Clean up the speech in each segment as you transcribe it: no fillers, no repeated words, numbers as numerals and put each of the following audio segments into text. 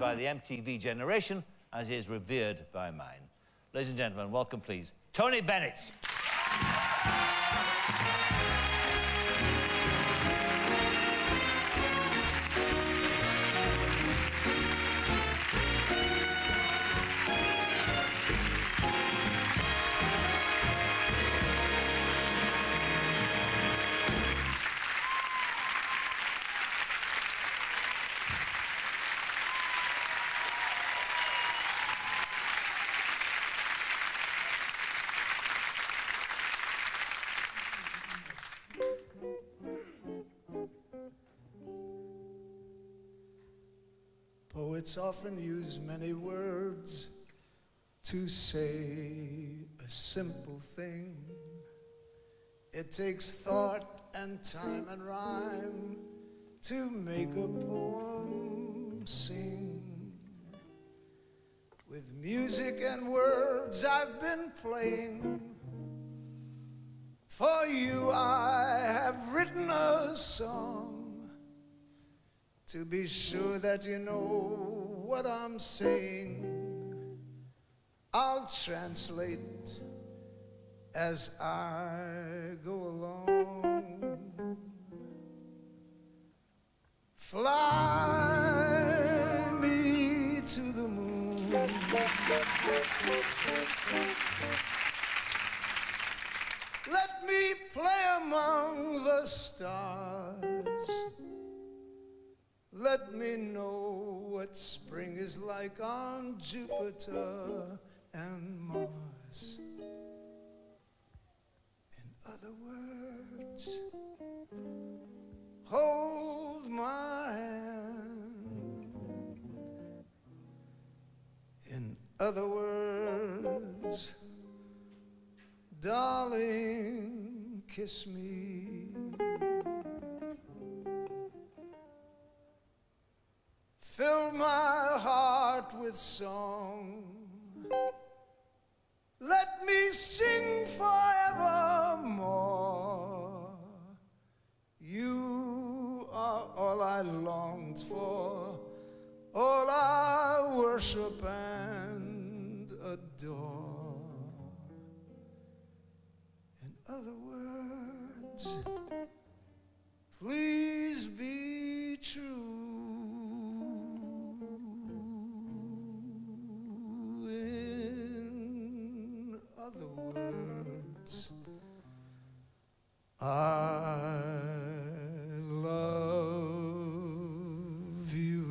by the MTV generation as he is revered by mine. Ladies and gentlemen, welcome, please, Tony Bennett. Poets often use many words to say a simple thing. It takes thought and time and rhyme to make a poem sing. With music and words I've been playing. For you I have written a song, to be sure that you know what I'm saying. I'll translate as I go along. Fly me to the moon. Let me play among the stars. Let me know what spring is like on Jupiter and Mars. In other words, hold my hand. In other words, darling, kiss me. Fill my heart with song. Let me sing forevermore. You are all I longed for, all I worship and adore. In other words, please be true. Other words, I love you.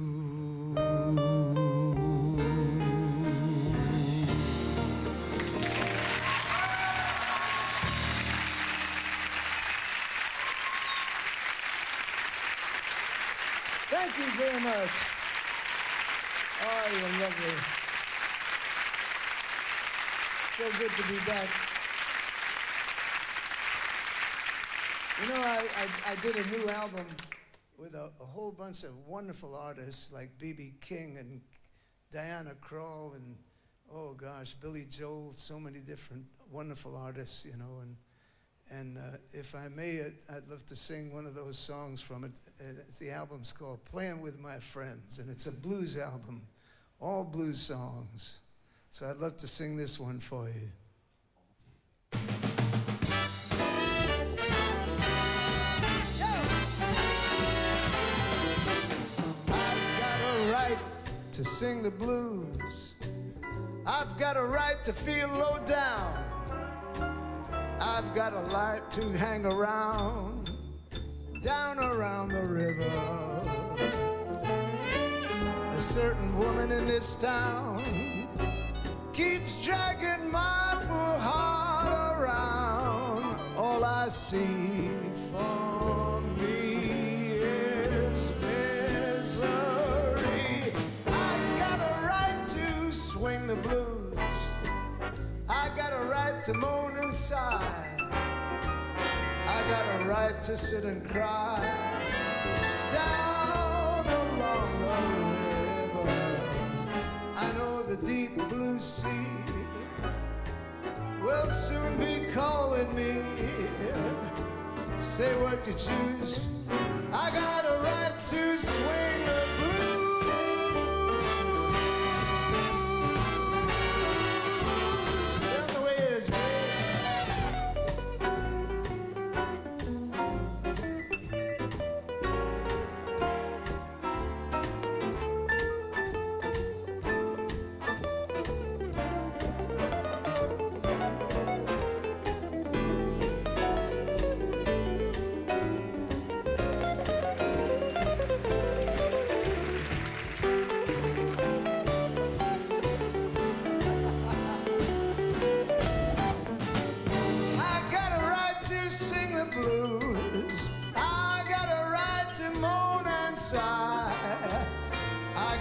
Thank you very much. Oh, you're lovely. So good to be back. You know, I did a new album with a whole bunch of wonderful artists like B.B. King and Diana Krall and, oh gosh, Billy Joel, so many different wonderful artists, you know. And if I may, I'd love to sing one of those songs from it. The album's called Playing With My Friends, and it's a blues album, all blues songs. So I'd love to sing this one for you. I've got a right to sing the blues. I've got a right to feel low down. I've got a right to hang around, down around the river. A certain woman in this town keeps dragging my poor heart around. All I see for me is misery. I got a right to swing the blues. I got a right to moan and sigh. I got a right to sit and cry down along the river. I know the deep blue sea will soon be calling me. Say what you choose. I got a right to swing the blues.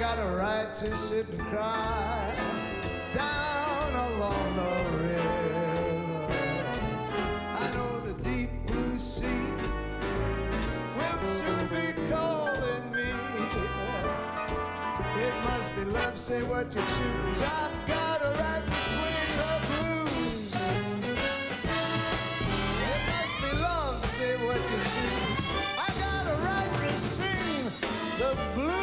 got a right to sit and cry down along the river. I know the deep blue sea will soon be calling me. It must be love, say what you choose. I've got a right to swing the blues. It must be love, say what you choose. I got a right to sing the blues.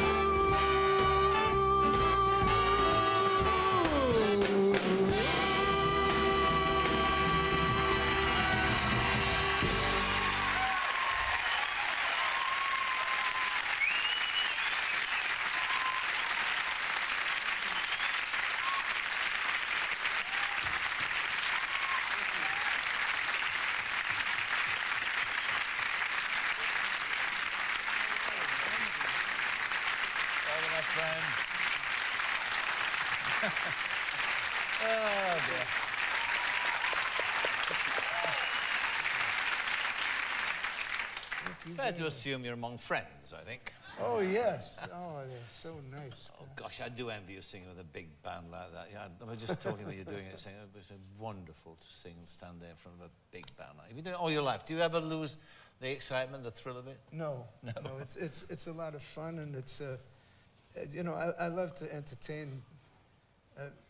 Oh, dear. Fair to assume you're among friends, I think. Oh, yes. Oh, they're so nice. Oh, gosh, I do envy you singing with a big band like that. Yeah, I was just talking when you're doing it, saying it was wonderful to sing and stand there in front of a big band. Like, have you done it all your life? Do you ever lose the excitement, the thrill of it? No. It's a lot of fun, and it's, you know, I love to entertain.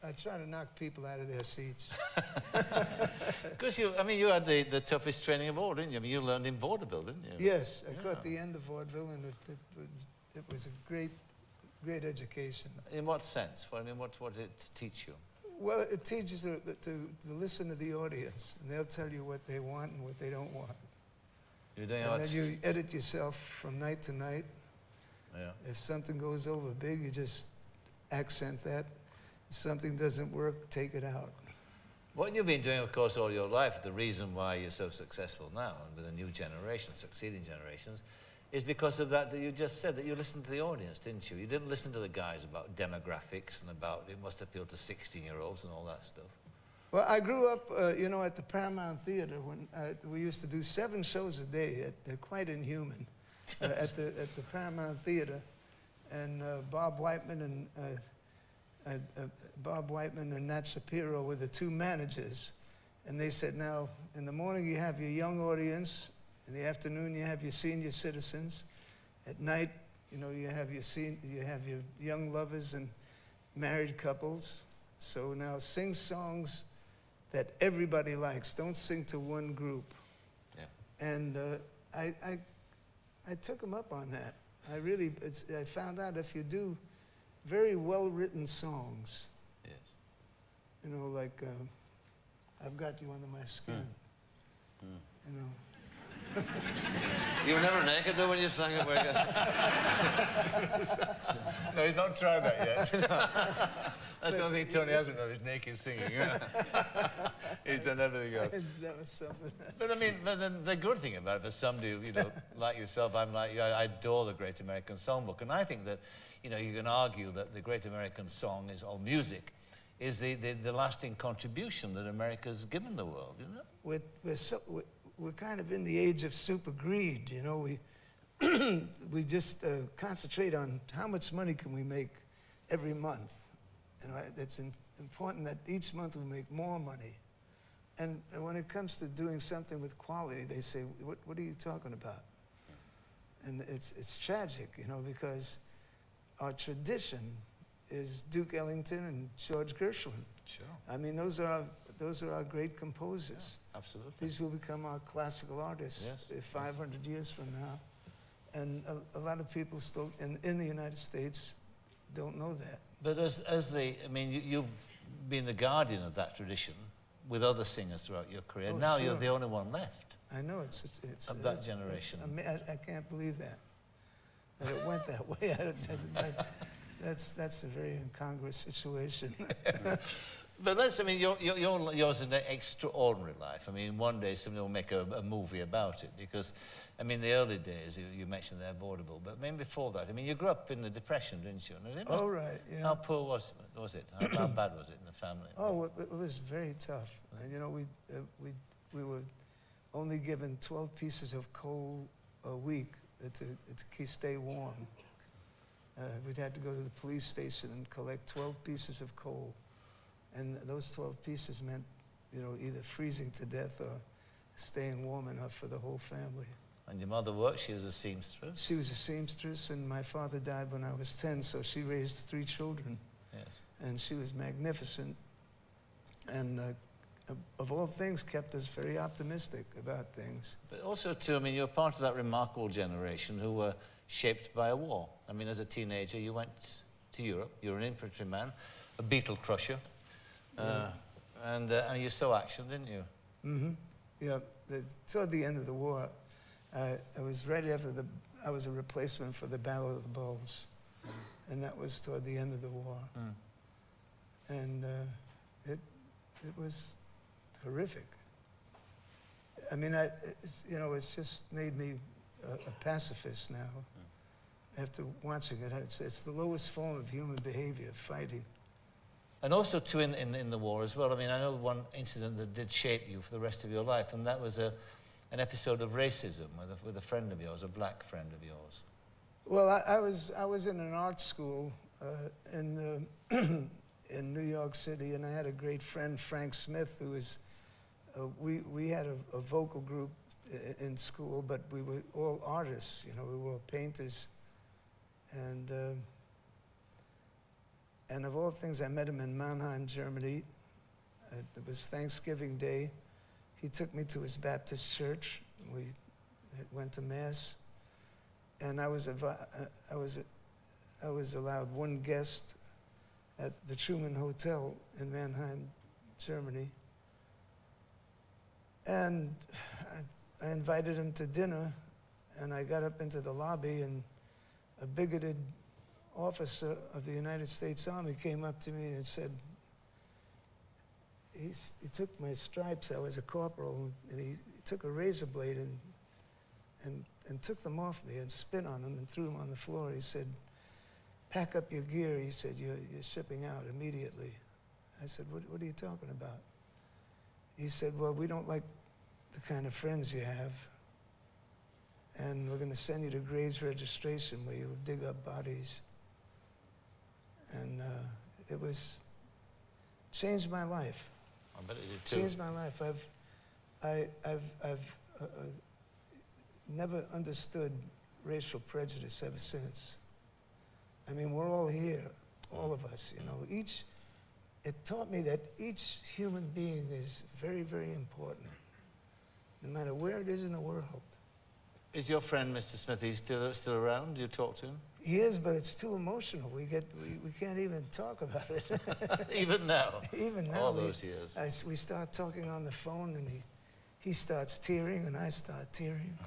I try to knock people out of their seats. Because I mean, you had the toughest training of all, didn't you? I mean, you learned in vaudeville, didn't you? Yes, I got the end of vaudeville, and it was a great education. In what sense? I mean, what did it teach you? Well, it teaches to listen to the audience, and they'll tell you what they want and what they don't want. You're doing and then you edit yourself from night to night. Yeah. If something goes over big, you just accent that. If something doesn't work, take it out. What you've been doing, of course, all your life, the reason why you're so successful now, and with a new generation, succeeding generations, is because of that you just said, that you listened to the audience, didn't you? You didn't listen to the guys about demographics and about it must appeal to 16-year-olds and all that stuff. Well, I grew up, you know, at the Paramount Theater when we used to do 7 shows a day. They're quite inhuman at the Paramount Theater, and Bob Whiteman and Nat Shapiro were the 2 managers, and they said, now in the morning you have your young audience, in the afternoon you have your senior citizens, at night, you know, you have your young lovers and married couples. So now sing songs that everybody likes. Don't sing to one group. Yeah. And I took them up on that. I found out if you do very well-written songs, yes, you know, like I've Got You Under My Skin, you know. You were never naked, though, when you sang it? No, he's not tried that yet. That's the only thing Tony hasn't done, is naked singing. He's done everything else. That was something. But I mean, the good thing about it, for somebody who, you know, like yourself, I'm like you, I adore the Great American Songbook, and I think that, you know, you can argue that the Great American Song is, or music, is the lasting contribution that America's given the world, you know? We're kind of in the age of super greed, you know. We just concentrate on how much money can we make every month. And it's important that each month we make more money. And when it comes to doing something with quality, they say, what are you talking about? And it's tragic, you know, because our tradition is Duke Ellington and George Gershwin. Sure. I mean, those are our great composers. Yeah, absolutely. These will become our classical artists 500 years from now. And a lot of people still, in the United States, don't know that. But I mean, you've been the guardian of that tradition with other singers throughout your career. Oh, now sure. you're the only one left. I know, of that generation. I can't believe that it went that way. That's a very incongruous situation. But I mean, yours is an extraordinary life. I mean, one day somebody will make a movie about it, because, I mean, the early days, you mentioned they're vaudeville, but I mean, before that, I mean, you grew up in the Depression, didn't you? Oh, right, yeah. How poor was it? How bad was it in the family? Oh, it was very tough. And, you know, we were only given 12 pieces of coal a week to stay warm. We'd had to go to the police station and collect 12 pieces of coal. And those 12 pieces meant, you know, either freezing to death or staying warm enough for the whole family. And your mother worked, she was a seamstress? She was a seamstress, and my father died when I was 10, so she raised 3 children. Yes. And she was magnificent, and of all things, kept us very optimistic about things. But also, too, I mean, you're part of that remarkable generation who were shaped by a war. I mean, as a teenager, you went to Europe, you were an infantryman, a beetle crusher, and you saw action, didn't you? Mm-hmm. Yeah, toward the end of the war, I was right after I was a replacement for the Battle of the Bulge, and that was toward the end of the war. And it was horrific. I mean, you know, it's just made me a pacifist now. After watching it, it's the lowest form of human behavior, fighting. And also, too, in the war as well. I mean, I know one incident that did shape you for the rest of your life, and that was an episode of racism with a friend of yours, a black friend of yours. Well, I was in an art school in New York City, and I had a great friend, Frank Smith, who was, we had a vocal group in school, but we were all artists, you know, we were all painters. And of all things, I met him in Mannheim, Germany. It was Thanksgiving Day. He took me to his Baptist church. We went to Mass. And I was allowed one guest at the Truman Hotel in Mannheim, Germany. And I invited him to dinner, and I got up into the lobby, and a bigoted officer of the United States Army came up to me and said, he took my stripes, I was a corporal, and he took a razor blade and took them off me and spit on them and threw them on the floor. He said, "Pack up your gear," he said, you're shipping out immediately. I said, what are you talking about? He said, "Well, we don't like the kind of friends you have, and we're going to send you to Graves Registration where you'll dig up bodies." And it changed my life. I bet it did too. Changed my life. I've never understood racial prejudice ever since. I mean, we're all here, all of us, you know. It taught me that each human being is very, very important, no matter where it is in the world. Is your friend, Mr. Smith, he's still around? Do you talk to him? He is, but it's too emotional. We can't even talk about it. Even now? Even now. All those years. We start talking on the phone, and he starts tearing, and I start tearing.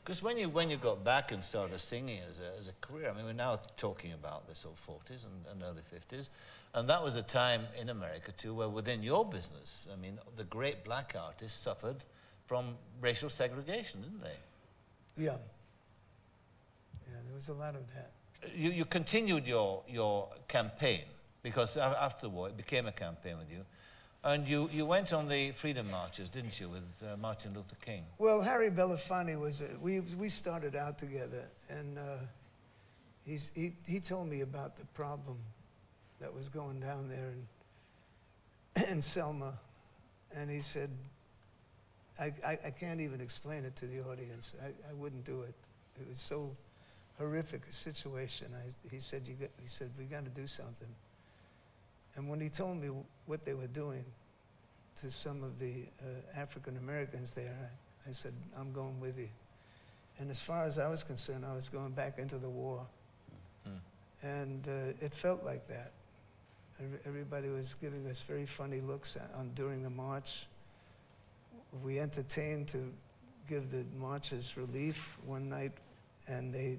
Because when you got back and started singing as a career, I mean, we're now talking about the sort of 40s and early 50s, and that was a time in America, too, where within your business, I mean, the great black artists suffered from racial segregation, didn't they? Yeah. Yeah, there was a lot of that. You continued your campaign, because after the war, it became a campaign with you. And you went on the freedom marches, didn't you, with Martin Luther King? Well, Harry Belafonte was, we started out together, and he told me about the problem that was going down there in Selma. And he said, I can't even explain it to the audience. I wouldn't do it. It was so horrific a situation. He said, we got to do something. And when he told me what they were doing to some of the African Americans there, I said, I'm going with you. And as far as I was concerned, I was going back into the war. And it felt like that. Everybody was giving us very funny looks during the march. We entertained to give the marchers relief one night, and they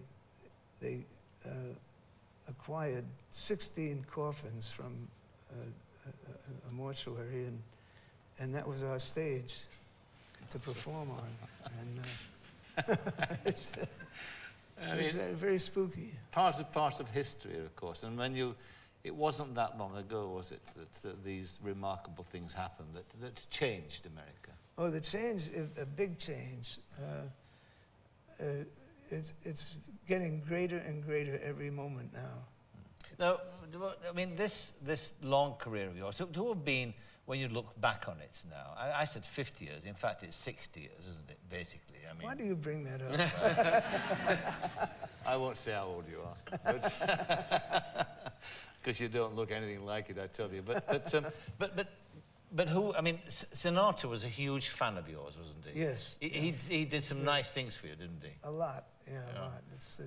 acquired 16 coffins from a mortuary, and that was our stage to perform on. And it's very, very spooky. Part of history, of course. And when it wasn't that long ago, was it, that these remarkable things happened that changed America? Oh, the change, a big change. It's getting greater and greater every moment now. Now, I mean, this long career of yours, to have been, when you look back on it now, I said 50 years, in fact it's 60 years, isn't it, basically? I mean, why do you bring that up? I won't say how old you are, because you don't look anything like it, I tell you. But who, I mean, Sinatra was a huge fan of yours, wasn't he? Yes. He did some nice things for you, didn't he? A lot, yeah, a lot. It's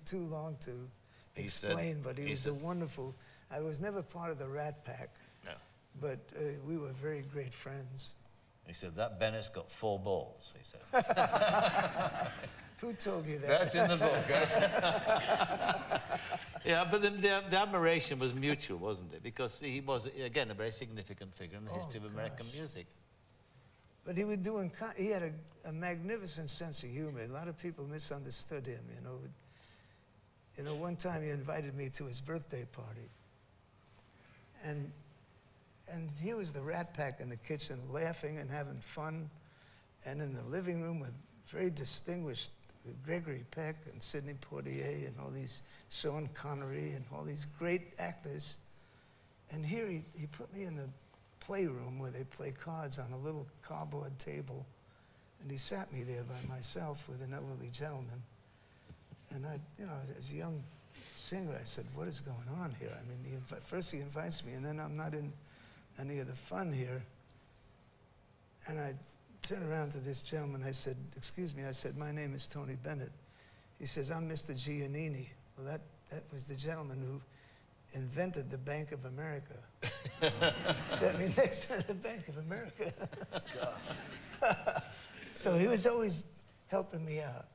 too long to explain, but he was a wonderful, I was never part of the Rat Pack, no. But we were very great friends. He said, that Bennett's got 4 balls, he said. Who told you that? That's in the book, guys. Yeah, but the admiration was mutual, wasn't it? Because he was, again, a very significant figure in the history of American music. But he would do, he had a magnificent sense of humor. A lot of people misunderstood him, you know. You know, one time he invited me to his birthday party. And he was the Rat Pack in the kitchen, laughing and having fun. And in the living room with very distinguished Gregory Peck and Sidney Poitier and all these, Sean Connery and all these great actors. And here he put me in the playroom where they play cards on a little cardboard table. And he sat me there by myself with an elderly gentleman. And I, you know, as a young singer, I said, what is going on here? I mean, first he invites me, and then I'm not in any of the fun here. And I turned around to this gentleman, I said, excuse me, I said, my name is Tony Bennett. He says, I'm Mr. Giannini. Well, that was the gentleman who invented the Bank of America. Set me next to the Bank of America. So he was always helping me out.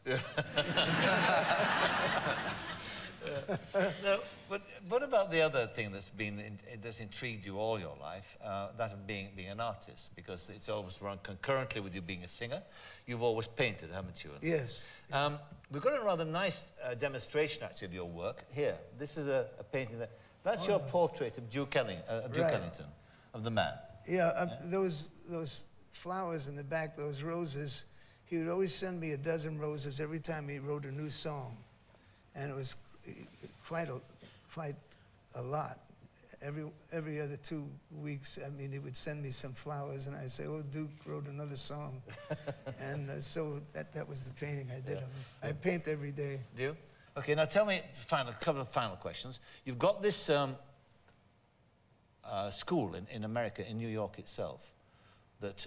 No, but what about the other thing that's intrigued you all your life, that of being an artist? Because it's always run concurrently with you being a singer. You've always painted, haven't you? Yes. We've got a rather nice demonstration, actually, of your work. Here, this is a painting that's your portrait of Duke Ellington, of the man. Yeah, those flowers in the back, those roses, he would always send me a dozen roses every time he wrote a new song. And it was quite a lot. Every other 2 weeks, I mean, he would send me some flowers, and I'd say, oh, Duke wrote another song. And so that was the painting I did of him. I paint every day. Do you? Okay, now tell me a couple of final questions. You've got this school in America, in New York itself, that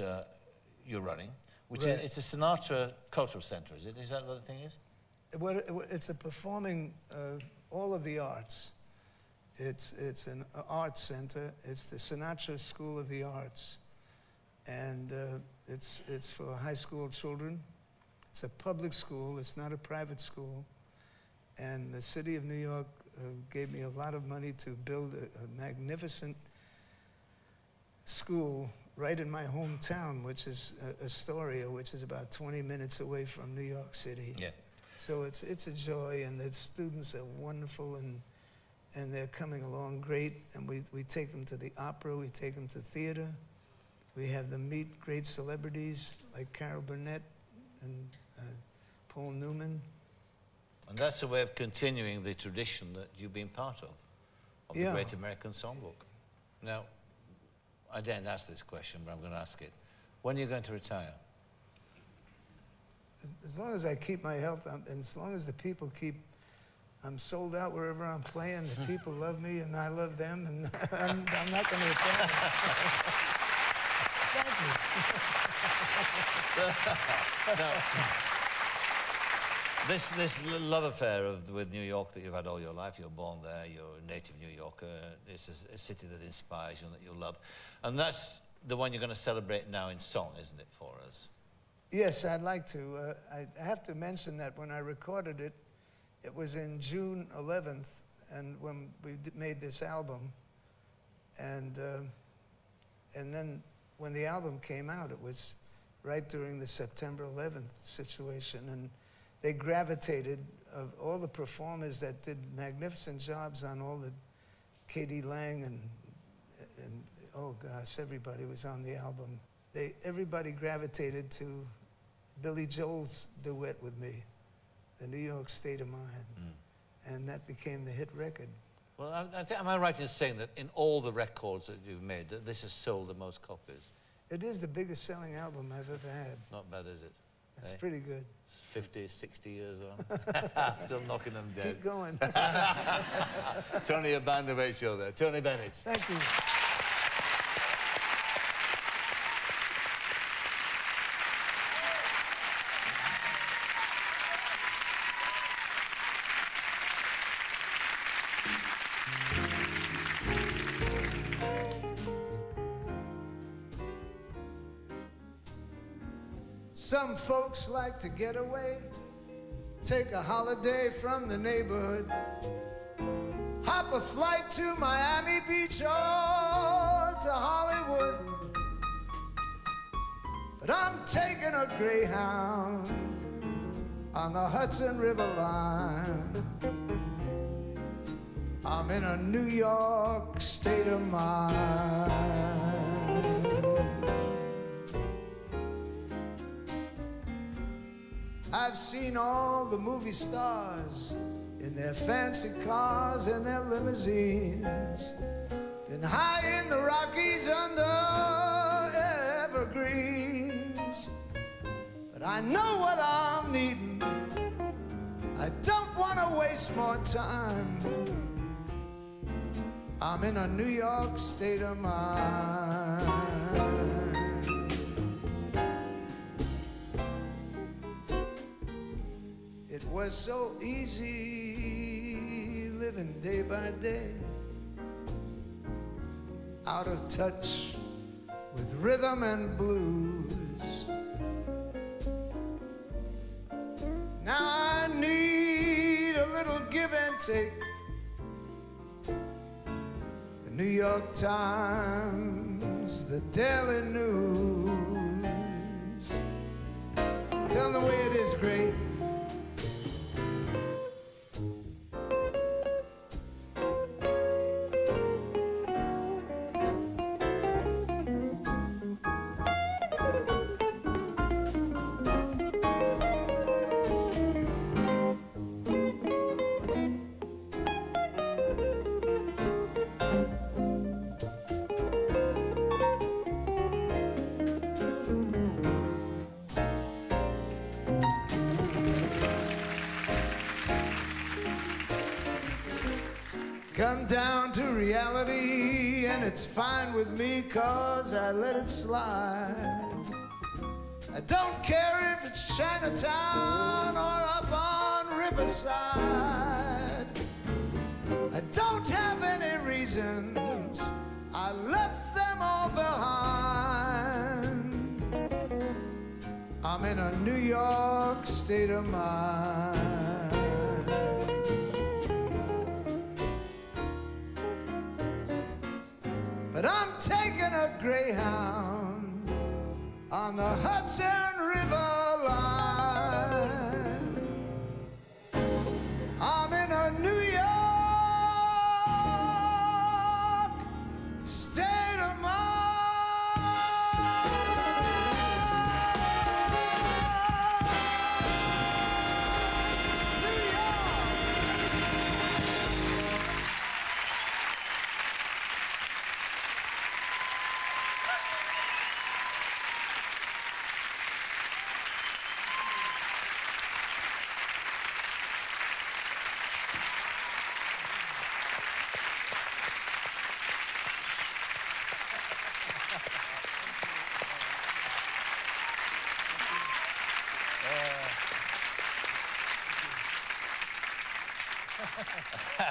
you're running, which is, it's a Sinatra Cultural Center, is it? Is that what the thing is? Well, it's a performing, all of the arts. It's an arts center. It's the Sinatra School of the Arts. And it's for high school children. It's a public school. It's not a private school. And the city of New York gave me a lot of money to build a magnificent school right in my hometown, which is Astoria, which is about 20 minutes away from New York City. Yeah. So it's a joy, and the students are wonderful, and they're coming along great. And we take them to the opera, we take them to theater. We have them meet great celebrities like Carol Burnett and Paul Newman. And that's a way of continuing the tradition that you've been part of the Great American Songbook. Now, I didn't ask this question, but I'm going to ask it. When are you going to retire? As long as I keep my health, and as long as the people I'm sold out wherever I'm playing, the people love me and I love them, and I'm not going to retire. Thank you. This love affair with New York that you've had all your life, you're born there, you're a native New Yorker, it's a city that inspires you and that you love. And that's the one you're going to celebrate now in song, isn't it, for us? Yes, I'd like to. I have to mention that when I recorded it, it was in June 11th, and when we made this album. And then when the album came out, it was right during the September 11th situation. And they gravitated, of all the performers that did magnificent jobs on all the K.D. Lang and oh gosh, everybody was on the album. Everybody gravitated to Billy Joel's duet with me. the New York State of Mind. And that became the hit record. Well, am I right in saying that in all the records that you've made, that this has sold the most copies? It is the biggest selling album I've ever had. Not bad, is it? That's pretty good. 50, 60 years on. Still knocking them dead. Keep going. Tony, a band of 8 show there. Tony Bennett. Thank you. Some folks like to get away, take a holiday from the neighborhood, hop a flight to Miami Beach or to Hollywood. But I'm taking a Greyhound on the Hudson River line. I'm in a New York state of mind. I've seen all the movie stars in their fancy cars and their limousines, been high in the Rockies under evergreens. But I know what I'm needing. I don't want to waste more time. I'm in a New York state of mind. It was so easy living day by day, out of touch with rhythm and blues. Now I need a little give and take. The New York Times, the Daily News, tell them the way it is, great. Come down to reality, and it's fine with me, 'cause I let it slide. I don't care if it's Chinatown or up on Riverside. I don't have any reasons, I left them all behind. I'm in a New York state of mind. But I'm taking a Greyhound on the Hudson River line. I'm in a New York state of mind. New York.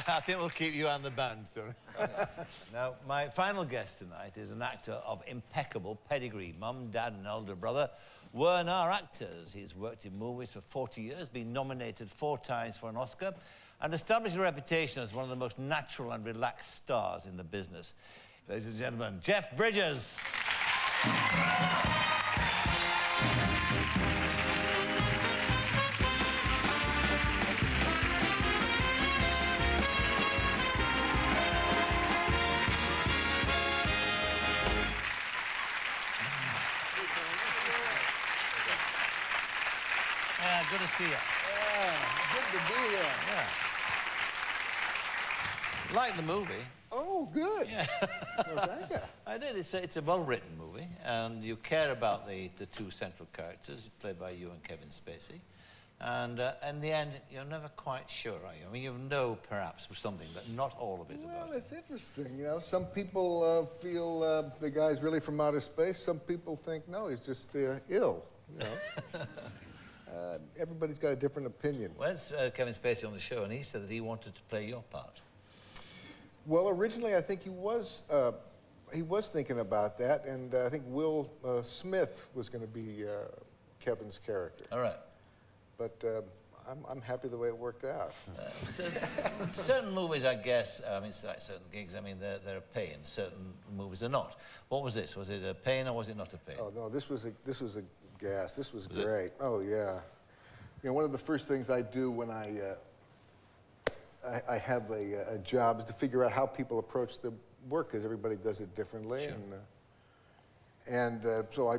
I think we'll keep you on the band, Tony. Now, my final guest tonight is an actor of impeccable pedigree. Mum, Dad, and elder brother were our actors. He's worked in movies for 40 years, been nominated 4 times for an Oscar, and established a reputation as one of the most natural and relaxed stars in the business. Ladies and gentlemen, Jeff Bridges. Good to see you. to be here. Yeah. Like the movie. Oh, good. Yeah. Well, thank you. I did. It's a well-written movie, and you care about the two central characters, played by you and Kevin Spacey. And in the end, you're never quite sure, are you? I mean, you know perhaps something, but not all of it about it. Well, it's interesting, you know. Some people feel the guy's really from outer space. Some people think, no, he's just ill, you know. Everybody's got a different opinion. Well, it's Kevin Spacey on the show, and he said that he wanted to play your part. Well, originally, I think he was thinking about that, and I think Will Smith was going to be Kevin's character. All right. But I'm happy the way it worked out. So, certain movies, I guess, I mean, it's like certain gigs, I mean, they're a pain. Certain movies are not. What was this? Was it a pain or was it not a pain? Oh, no, this was a gas. This was great. Oh, yeah. You know, one of the first things I do when I have a job is to figure out how people approach the work, because everybody does it differently. Sure. So I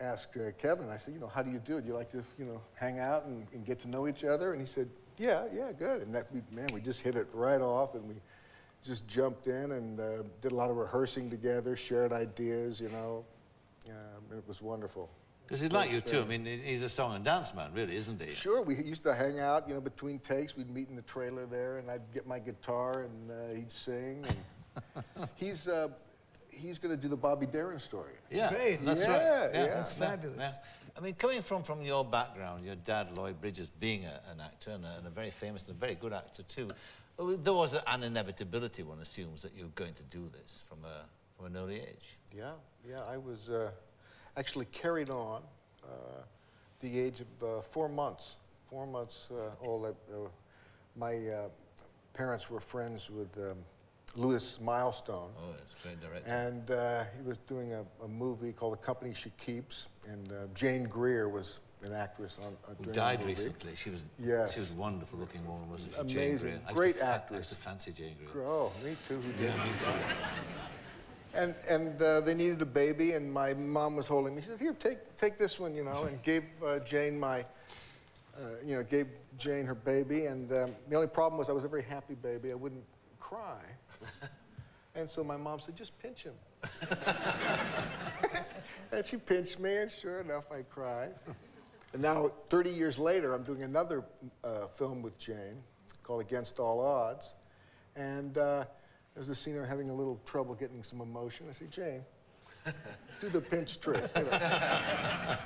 asked Kevin, I said, you know, how do you do it? Do you like to, you know, hang out and get to know each other? And he said, yeah, good. And we just hit it right off, and we just jumped in and did a lot of rehearsing together, shared ideas, you know. It was wonderful. Because he's like you too. I mean, he's a song and dance man, really, isn't he? Sure. We used to hang out, you know, between takes. We'd meet in the trailer there, and I'd get my guitar, and he'd sing. And he's going to do the Bobby Darin story. Yeah, great. That's right. Yeah, That's fabulous. Yeah. I mean, coming from your background, your dad, Lloyd Bridges, being an actor and a very famous and a very good actor too, there was an inevitability, one assumes, that you're going to do this from an early age. Yeah, I was actually carried on the age of 4 months. 4 months old. My parents were friends with Louis Milestone. Oh, it's a great director. And he was doing a movie called The Company She Keeps, and Jane Greer was an actress who during died the movie. recently. She was Yes. She was a wonderful looking woman, wasn't she? Amazing. Jane Greer. Great I actress. used to fancy Jane Greer. Oh, me too. Who did? Yeah, me too. And they needed a baby, and my mom was holding me. She said, "Here, take this one, you know," and gave Jane gave Jane her baby. And the only problem was I was a very happy baby. I wouldn't cry. And so my mom said, "Just pinch him." And she pinched me, and sure enough, I cried. And now, 30 years later, I'm doing another film with Jane called Against All Odds. And there's a scene where I'm having a little trouble getting some emotion. I say, "Jane, do the pinch trick." You know.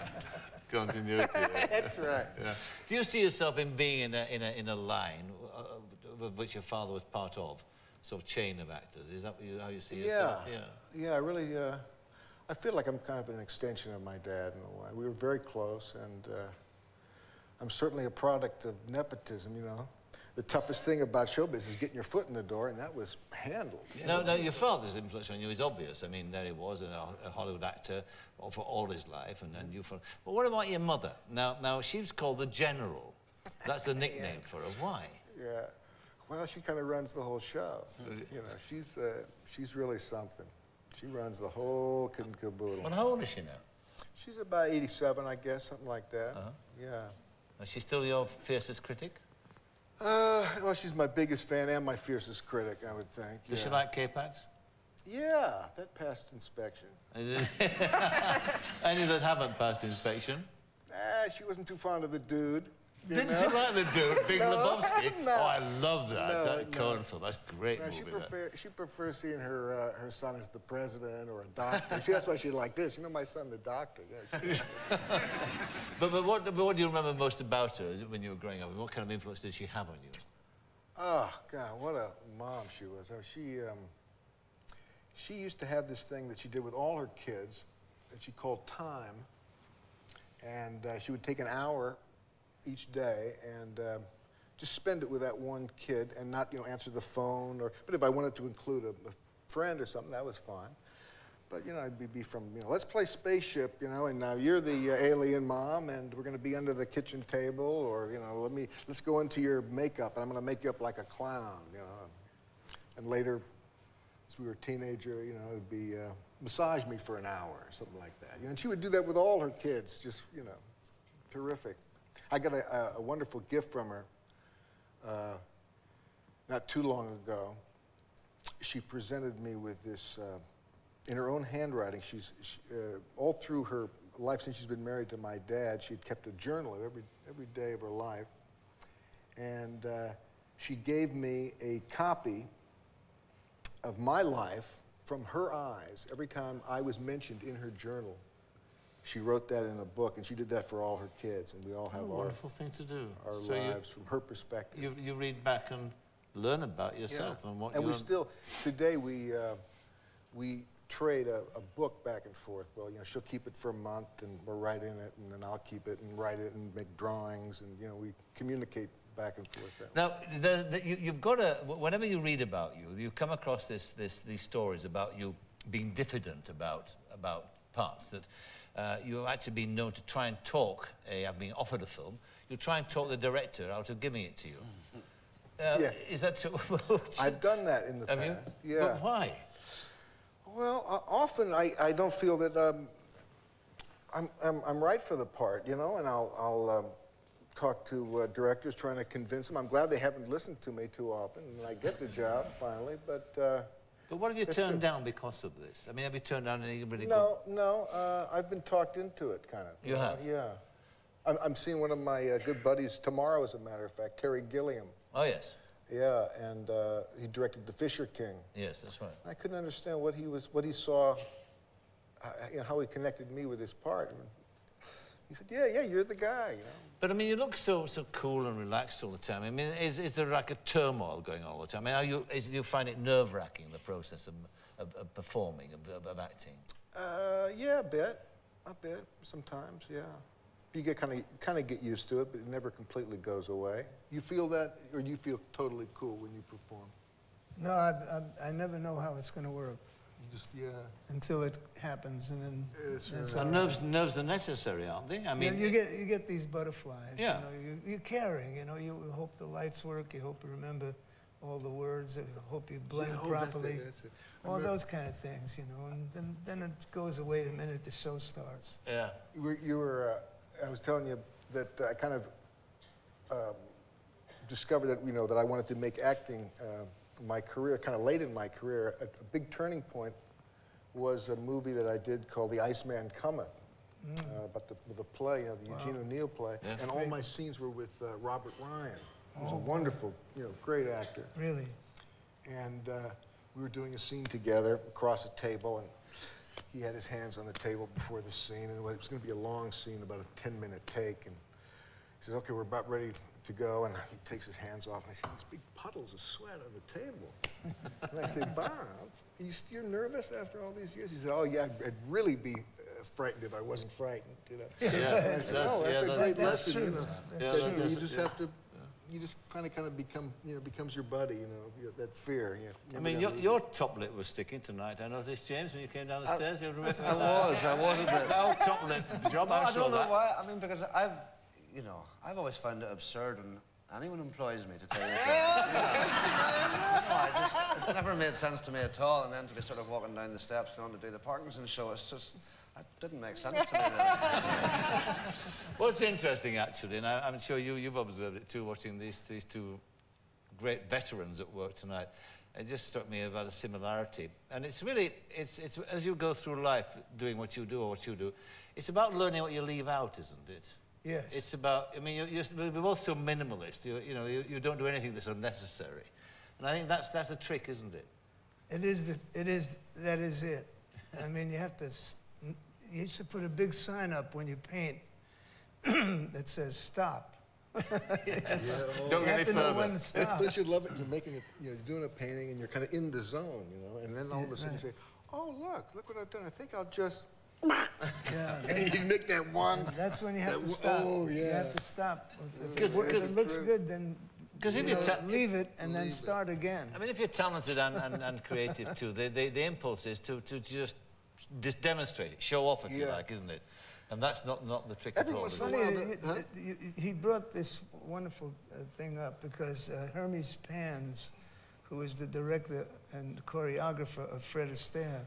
Continuity. That's right. Yeah. Do you see yourself in being in a line of which your father was part of, sort of chain of actors? Is that how you see yourself? Yeah. I really. I feel like I'm kind of an extension of my dad in a way. We were very close, and I'm certainly a product of nepotism. You know, the toughest thing about show business is getting your foot in the door, and that was handled. No, your father's influence on you is obvious. I mean, there he was, a Hollywood actor for all his life, and you for. But what about your mother? Now she was called the General. That's the nickname for her. Why? Yeah. Well, she kind of runs the whole show. You know, she's really something. She runs the whole kit and caboodle. And how old is she now? She's about 87, I guess, something like that. Yeah. Is she still your fiercest critic? Well, she's my biggest fan and my fiercest critic, I would think. Does she like K-Pax? Yeah, that passed inspection. Any that haven't passed inspection? She wasn't too fond of the dude. Didn't she like the dude, Big Lebowski? No. Oh, I love that. That Coen film. That's a great movie. She prefers seeing her son as the president or a doctor. That's why she like this. You know, my son, the doctor. Yeah, but what do you remember most about her when you were growing up? What kind of influence did she have on you? Oh, God, what a mom she was. She used to have this thing that she did with all her kids that she called time. And she would take an hour each day and just spend it with that one kid and not, you know, answer the phone. But if I wanted to include a friend or something, that was fine. But, you know, I'd be from, you know, let's play spaceship, you know, and now you're the alien mom, and we're going to be under the kitchen table, or, you know, let's go into your makeup, and I'm going to make you up like a clown, you know. And later, as we were a teenager, you know, it would be massage me for an hour or something like that. You know, and she would do that with all her kids, just, you know, terrific. I got a wonderful gift from her not too long ago. She presented me with this, in her own handwriting. All through her life, since she's been married to my dad, she'd kept a journal of every day of her life. And she gave me a copy of my life from her eyes. Every time I was mentioned in her journal, she wrote that in a book, and she did that for all her kids, and we all have our wonderful thing to do. Our lives from her perspective. You read back and learn about yourself and what. And we still today we trade a book back and forth. Well, you know, she'll keep it for a month, and we're writing it, and then I'll keep it and write it and make drawings, and you know, we communicate back and forth. Now, you've got to, whenever you read about you, you come across these stories about you being diffident about parts, that you have actually been known to try and talk, I've been offered a film, you try and talk the director out of giving it to you. Yeah. Is that so? I've done that in the past. You? Yeah. But why? Well, often I don't feel that I'm right for the part, you know, and I'll talk to directors trying to convince them. I'm glad they haven't listened to me too often, and I get the job finally, but what have you turned down because of this? I mean, have you turned down any really No, I've been talked into it, kind of. You have? Yeah. I'm seeing one of my good buddies tomorrow, as a matter of fact, Terry Gilliam. Oh, yes. Yeah, and he directed The Fisher King. Yes, that's right. I couldn't understand what he saw, you know, how he connected me with his part. And he said, yeah, you're the guy, you know. But I mean, you look so cool and relaxed all the time. I mean, is there like a turmoil going on all the time? I mean, do you find it nerve-wracking, the process of performing, of acting? Yeah, a bit, sometimes, yeah. You get kind of get used to it, but it never completely goes away. You feel that, or you feel totally cool when you perform? No, I never know how it's going to work. You just, until it happens, and then it's And nerves are necessary, aren't they? I mean, you get these butterflies. Yeah. You know, you're caring. You know, you hope the lights work. You hope you remember all the words. You hope you blend properly. That's it. All those kind of things, you know. And then it goes away the minute the show starts. Yeah. You were. I was telling you that I kind of discovered that, you know, that I wanted to make acting my career, kind of late in my career. A big turning point was a movie that I did called The Iceman Cometh, about the play, you know, the Eugene O'Neill play. Yeah. And all my scenes were with Robert Ryan, who's a wonderful, you know, great actor. Really? And we were doing a scene together across a table, and he had his hands on the table before the scene, and it was going to be a long scene, about a 10-minute take. And he says, "Okay, we're about ready to go." And he takes his hands off, and I see these big puddles of sweat on the table. And I say, "Bob, you're nervous after all these years?" He said, "Oh yeah, I'd really be frightened if I wasn't frightened." You know. Yeah. And I said, "Oh, that's a great lesson." True. You know, That's that, true. you just have to. You just kind of become, you know, becomes your buddy, you know, that fear. You know, I mean, your top lip was sticking tonight. I noticed, James, when you came down the stairs. You remember I was a bit. Oh, top lip job. I don't know why. I mean, because I've always found it absurd when anyone employs me to tell you it's never made sense to me at all. And then to be sort of walking down the steps going to do the Parkinson show, it didn't make sense to me. Really. What's interesting, actually, and I'm sure you've observed it too, watching these two great veterans at work tonight. It just struck me about a similarity. And it's really, it's as you go through life doing what you do or what you do, it's about learning what you leave out, isn't it? Yes. It's about, I mean, we're both so minimalist. You don't do anything that's unnecessary. And I think that's a trick, isn't it? That is it. I mean, you should put a big sign up when you paint that says stop. Don't you get have any to know further. when to stop. Don't you love it? You're making it, you know, you're doing a painting and you're kind of in the zone, you know, and then all of a sudden you say, "Oh, look what I've done. I think I'll just," Yeah, and you make that one. that's when you have to stop. Oh, yeah. You have to stop. Because If it looks good, then leave it and then start again. I mean, if you're talented and creative too, the impulse is to just demonstrate it, show off, if you like, isn't it? And that's not the trick at all. Everyone's Funny, he brought this wonderful thing up because Hermes Pans, who is the director and choreographer of Fred Astaire,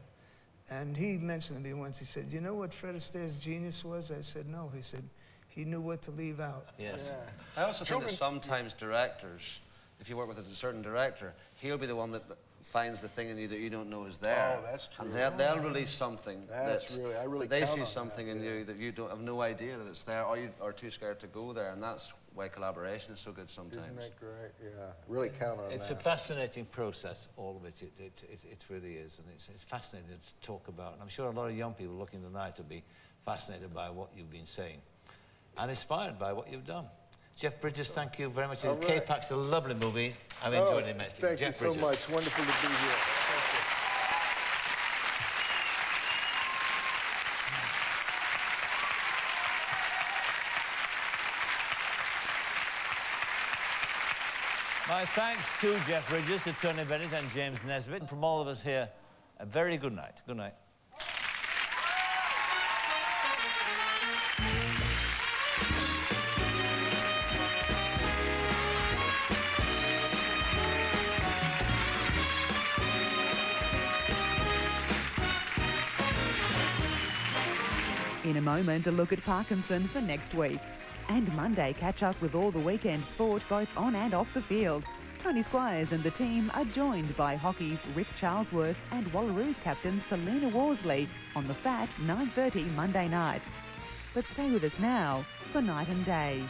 and he mentioned to me once, he said, "You know what Fred Astaire's genius was?" I said, "No." He said, he knew what to leave out. Yes. I also think that sometimes directors, if you work with a certain director, he'll be the one that finds the thing in you that you don't know is there. Oh, that's true. And they'll release something I really that they count see on something that, in you that you don't have no idea that it's there, or you are too scared to go there, and that's why collaboration is so good sometimes. Isn't that great? Yeah, really count on It's that. a fascinating process, all of it. It really is, and it's fascinating to talk about. And I'm sure a lot of young people looking tonight will be fascinated by what you've been saying and inspired by what you've done. Jeff Bridges, thank you very much. Right. K-Pac's a lovely movie. I've enjoyed it immensely. Thank Jeff you so Bridges. much. Wonderful to be here. Thank you. My thanks to Jeff Bridges, to Tony Bennett and James Nesbitt. And from all of us here, a very good night. Good night. In a moment, a look at Parkinson for next week. And Monday, catch up with all the weekend sport, both on and off the field. Tony Squires and the team are joined by hockey's Rick Charlesworth and Wallaroos captain Selena Worsley on the Fat 9:30 Monday night. But stay with us now for Night and Day.